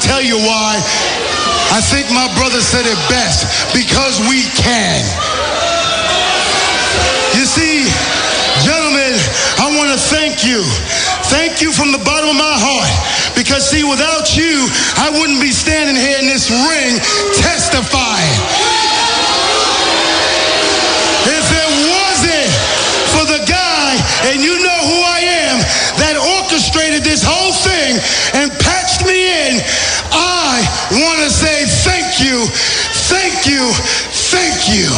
tell you why. I think my brother said it best. Because we can. You see, gentlemen, I want to thank you. Thank you from the bottom of my heart. Because, see, without you, I wouldn't be standing here in this ring testifying. If it wasn't for the guy, and you know who I am, that orchestrated this whole thing and patched me in, I want to say thank you, thank you, thank you.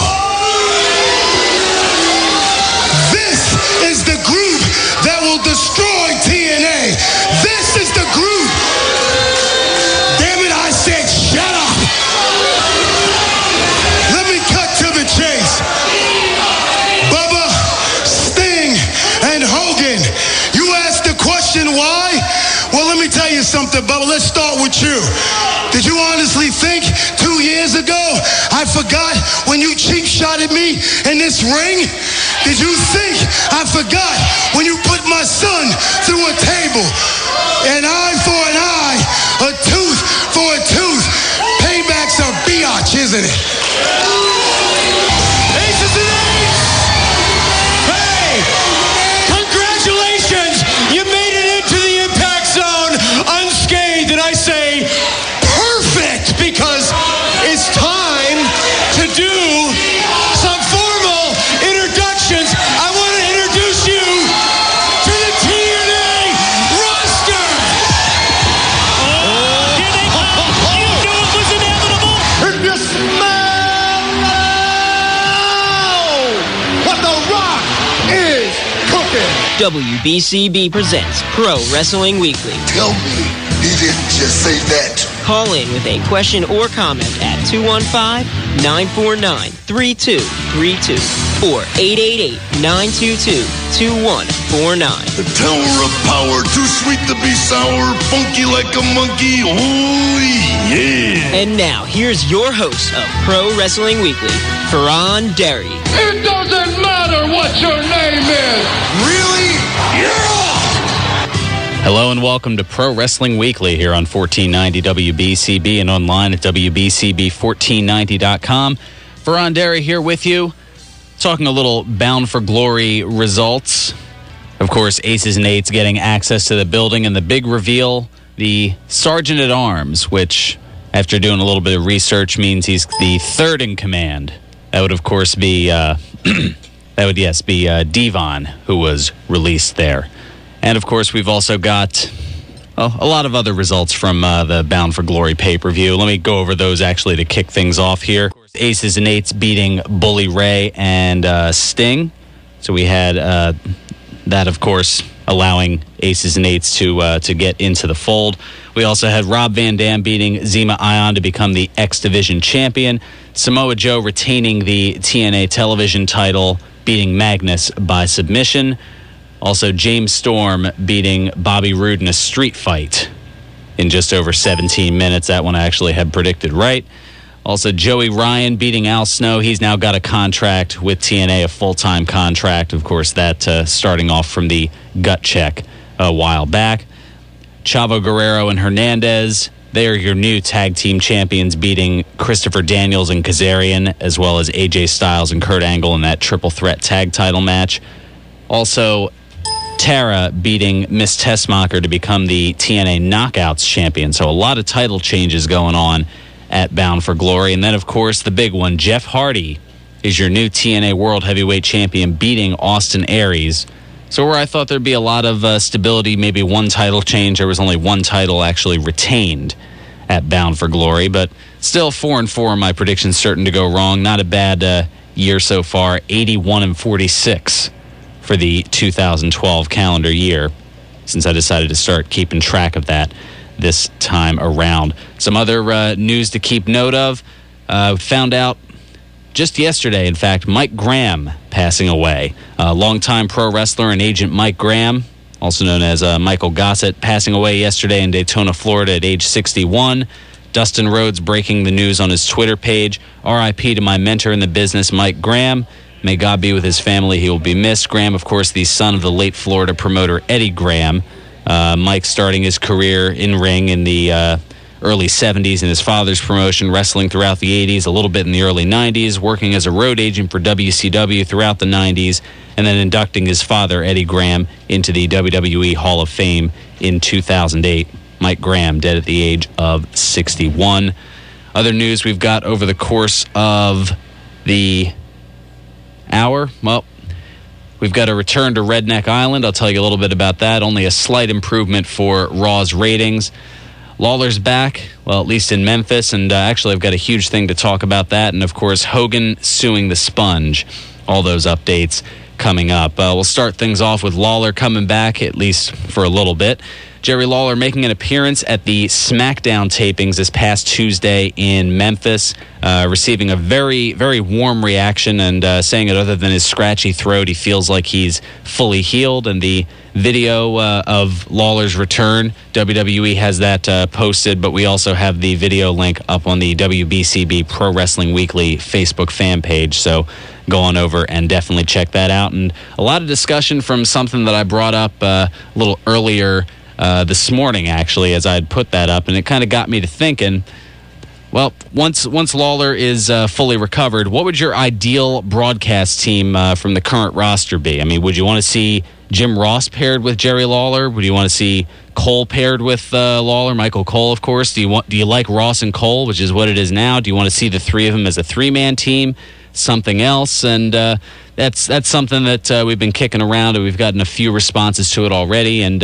This is the group that will destroy TNA. This is the group. Damn it, I said shut up. Let me cut to the chase. Bubba, Sting, and Hogan. You asked the question why? Well, let me tell you something, Bubba. Let's start with you. Did you honestly think 2 years ago I forgot when you cheap shotted me in this ring? Did you think I forgot when you put my son through a table? An eye for an eye, a tooth for a tooth. Payback's a biatch, isn't it? Aces and eights! Hey! Congratulations! You made it into the impact zone unscathed, and I say perfect, because it's time to do some formal introductions. I want to introduce you to the TNA roster. Here they come. You knew it was inevitable. If you smell what the Rock is cooking. WBCB presents Pro Wrestling Weekly. Tell me he didn't just say that. Call in with a question or comment at 215-949-3232 or 888-922-2149. The Tower of Power, too sweet to be sour, funky like a monkey, oh yeah. And now, here's your host of Pro Wrestling Weekly, Fearon Derry. It doesn't matter what your name is. Really? Yeah! Hello and welcome to Pro Wrestling Weekly here on 1490 WBCB and online at WBCB1490.com. Fearon Derry here with you, talking a little Bound for Glory results. Of course, Aces and Eights getting access to the building, and the big reveal, the Sergeant at Arms, which, after doing a little bit of research, means he's the third in command. That would, of course, be Devon, who was released there. And, of course, we've also got a lot of other results from the Bound for Glory pay-per-view. Let me go over those, actually, to kick things off here. Aces and Eights beating Bully Ray and Sting. So we had that, of course, allowing Aces and Eights to get into the fold. We also had Rob Van Dam beating Zema Ion to become the X Division champion. Samoa Joe retaining the TNA television title, beating Magnus by submission. Also, James Storm beating Bobby Roode in a street fight in just over 17 minutes. That one I actually had predicted right. Also, Joey Ryan beating Al Snow. He's now got a contract with TNA, a full-time contract. Of course, that starting off from the gut check a while back. Chavo Guerrero and Hernandez, they are your new tag team champions, beating Christopher Daniels and Kazarian, as well as AJ Styles and Kurt Angle in that triple threat tag title match. Also, Tara beating Miss Tessmacher to become the TNA Knockouts champion. So a lot of title changes going on at Bound for Glory. And then, of course, the big one, Jeff Hardy is your new TNA World Heavyweight Champion, beating Austin Aries. So where I thought there'd be a lot of stability, maybe one title change, there was only one title actually retained at Bound for Glory. But still 4-4 in my predictions, certain to go wrong. Not a bad year so far, 81-46. For the 2012 calendar year, since I decided to start keeping track of that this time around. Some other news to keep note of. Found out just yesterday, in fact, Mike Graham passing away. Longtime pro wrestler and agent Mike Graham, also known as Michael Gossett, passing away yesterday in Daytona, Florida at age 61. Dustin Rhodes breaking the news on his Twitter page. R.I.P. to my mentor in the business, Mike Graham. May God be with his family. He will be missed. Graham, of course, the son of the late Florida promoter Eddie Graham. Mike starting his career in ring in the early 70s in his father's promotion, wrestling throughout the 80s, a little bit in the early 90s, working as a road agent for WCW throughout the 90s, and then inducting his father, Eddie Graham, into the WWE Hall of Fame in 2008. Mike Graham, dead at the age of 61. Other news we've got over the course of the hour, well, we've got a return to Redneck Island. I'll tell you a little bit about that. Only a slight improvement for Raw's ratings. Lawler's back, well, at least in Memphis, and actually I've got a huge thing to talk about that, and of course Hogan suing the Sponge. All those updates coming up. We'll start things off with Lawler coming back, at least for a little bit. Jerry Lawler making an appearance at the SmackDown tapings this past Tuesday in Memphis, receiving a very, very warm reaction and saying that other than his scratchy throat, he feels like he's fully healed. And the video of Lawler's return, WWE has that posted, but we also have the video link up on the WBCB Pro Wrestling Weekly Facebook fan page. So go on over and definitely check that out. And a lot of discussion from something that I brought up a little earlier this morning, actually, as I had put that up, and it kind of got me to thinking, well, once Lawler is fully recovered, what would your ideal broadcast team from the current roster be? I mean, would you want to see Jim Ross paired with Jerry Lawler? Would you want to see Cole paired with Lawler, Michael Cole, of course? Do you like Ross and Cole, which is what it is now? Do you want to see the three of them as a three-man team? Something else? And that's something that we've been kicking around, and we've gotten a few responses to it already, and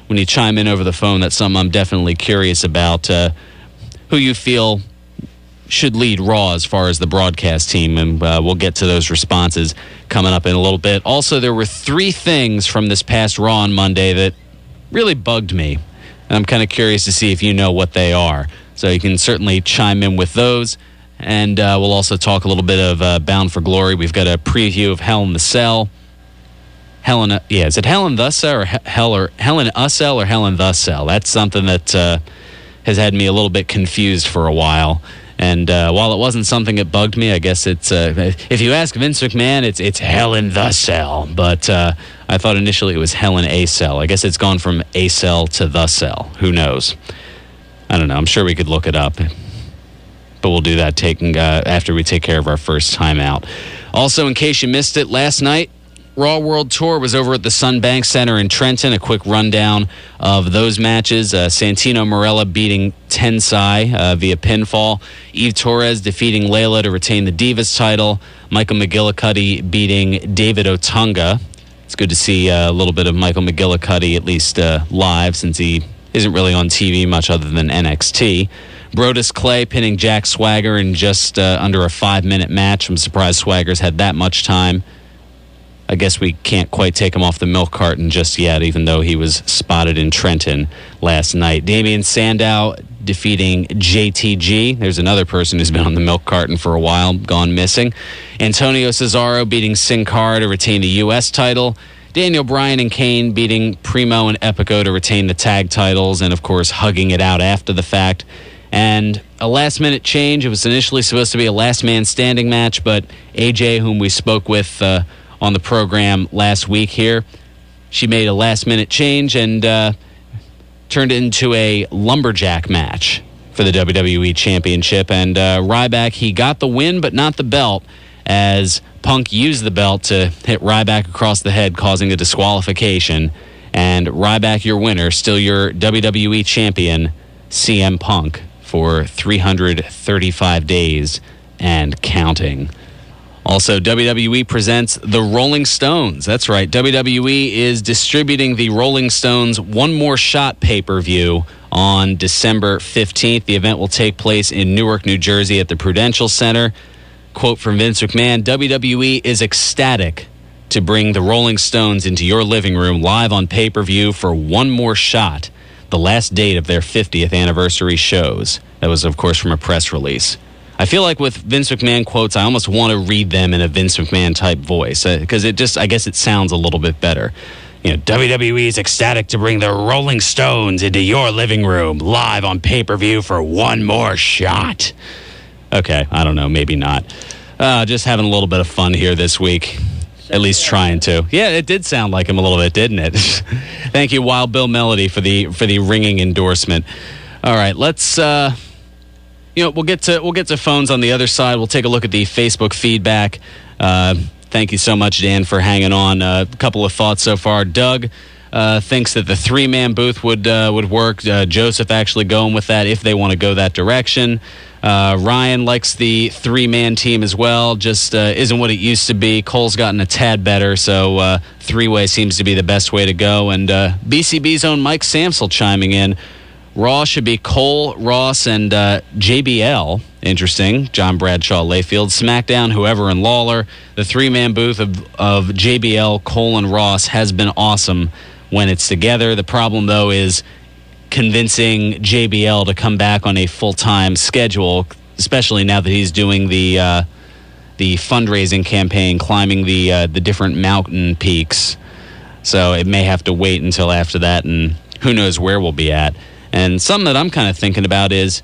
when you chime in over the phone, that's something I'm definitely curious about, who you feel should lead Raw as far as the broadcast team, and we'll get to those responses coming up in a little bit. Also, there were three things from this past Raw on Monday that really bugged me, and I'm kind of curious to see if you know what they are. So you can certainly chime in with those, and we'll also talk a little bit of Bound for Glory. We've got a preview of Hell in the Cell. Is it Hell in the Cell or Hell in a Cell or Hell in the Cell? That's something that has had me a little bit confused for a while. And while it wasn't something that bugged me, I guess it's if you ask Vince McMahon, it's Hell in the Cell. But I thought initially it was Hell in a Cell. I guess it's gone from a cell to the cell. Who knows? I don't know. I'm sure we could look it up. But we'll do that after we take care of our first timeout. Also, in case you missed it, last night, Raw World Tour was over at the Sunbank Center in Trenton. A quick rundown of those matches. Santino Marella beating Tensai via pinfall. Eve Torres defeating Layla to retain the Divas title. Michael McGillicuddy beating David Otunga. It's good to see a little bit of Michael McGillicuddy, at least live, since he isn't really on TV much other than NXT. Brodus Clay pinning Jack Swagger in just under a 5-minute match. I'm surprised Swagger's had that much time. I guess we can't quite take him off the milk carton just yet, even though he was spotted in Trenton last night. Damian Sandow defeating JTG. There's another person who's been on the milk carton for a while, gone missing. Antonio Cesaro beating Sin Cara to retain the U.S. title. Daniel Bryan and Kane beating Primo and Epico to retain the tag titles, and, of course, hugging it out after the fact. And a last-minute change. It was initially supposed to be a last-man-standing match, but AJ, whom we spoke with on the program last week here, she made a last-minute change and turned it into a lumberjack match for the WWE Championship. And Ryback, he got the win, but not the belt, as Punk used the belt to hit Ryback across the head, causing a disqualification. And Ryback, your winner, still your WWE Champion, CM Punk, for 335 days and counting. Also, WWE presents the Rolling Stones. That's right. WWE is distributing the Rolling Stones One More Shot pay-per-view on December 15th. The event will take place in Newark, New Jersey at the Prudential Center. Quote from Vince McMahon, WWE is ecstatic to bring the Rolling Stones into your living room live on pay-per-view for One More Shot, the last date of their 50th anniversary shows. That was, of course, from a press release. I feel like with Vince McMahon quotes, I almost want to read them in a Vince McMahon type voice, because I guess it sounds a little bit better. You know, WWE is ecstatic to bring the Rolling Stones into your living room live on pay-per-view for One More Shot. Okay, I don't know, maybe not. Just having a little bit of fun here this week. At least trying to. Yeah, it did sound like him a little bit, didn't it? Thank you, Wild Bill Melody, for the ringing endorsement. All right, let's we'll get to phones on the other side. We'll take a look at the Facebook feedback. Thank you so much, Dan, for hanging on. A couple of thoughts so far. Doug thinks that the 3-man booth would work. Joseph actually going with that if they want to go that direction. Ryan likes the 3-man team as well. Just isn't what it used to be. Cole's gotten a tad better, so 3-way seems to be the best way to go. And BCB's own Mike Samsel chiming in. Raw should be Cole, Ross, and JBL. Interesting. John Bradshaw Layfield. SmackDown, whoever, and Lawler. The 3-man booth of JBL, Cole, and Ross has been awesome when it's together. The problem, though, is convincing JBL to come back on a full-time schedule, especially now that he's doing the fundraising campaign, climbing the different mountain peaks. So it may have to wait until after that, and who knows where we'll be at. And something that I'm kind of thinking about is,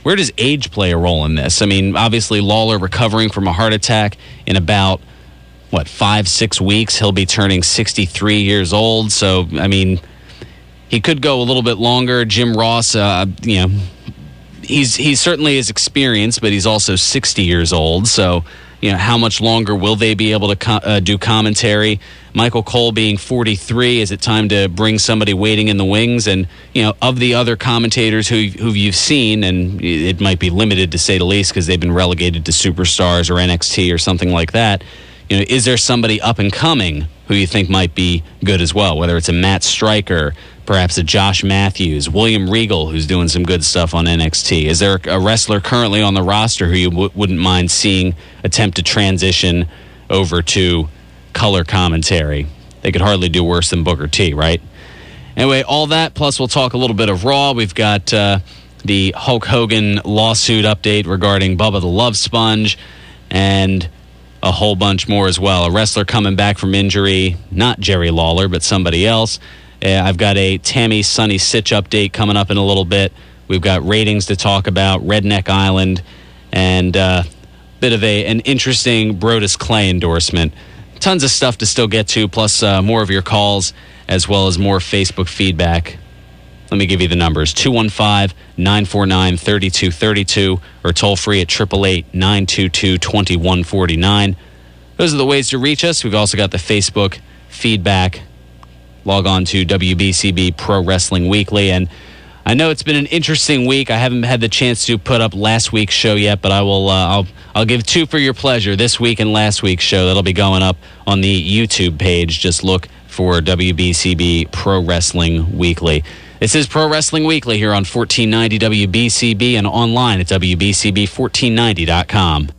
where does age play a role in this? I mean, obviously Lawler recovering from a heart attack in about, 5-6 weeks. He'll be turning 63 years old. So, I mean, he could go a little bit longer. Jim Ross, he certainly is experienced, but he's also 60 years old. So, how much longer will they be able to do commentary? Michael Cole being 43, is it time to bring somebody waiting in the wings? And, of the other commentators who you've seen, and it might be limited to say the least because they've been relegated to Superstars or NXT or something like that, is there somebody up and coming who you think might be good as well? Whether it's a Matt Stryker, perhaps a Josh Matthews, William Regal, who's doing some good stuff on NXT. Is there a wrestler currently on the roster who you wouldn't mind seeing attempt to transition over to color commentary? They could hardly do worse than Booker T, right? Anyway, all that, plus we'll talk a little bit of Raw. We've got the Hulk Hogan lawsuit update regarding Bubba the Love Sponge, and a whole bunch more as well. A wrestler coming back from injury, not Jerry Lawler, but somebody else. I've got a Tammy Sunny Sitch update coming up in a little bit. We've got ratings to talk about, Redneck Island, and a bit of an interesting Brodus Clay endorsement. Tons of stuff to still get to, plus more of your calls, as well as more Facebook feedback. Let me give you the numbers, 215-949-3232, or toll free at 888-922-2149. Those are the ways to reach us. We've also got the Facebook feedback. Log on to WBCB Pro Wrestling Weekly. And I know it's been an interesting week. I haven't had the chance to put up last week's show yet, but I will. I'll give 2 for your pleasure, this week and last week's show. That'll be going up on the YouTube page. Just look for WBCB Pro Wrestling Weekly. This is Pro Wrestling Weekly here on 1490 WBCB and online at WBCB1490.com.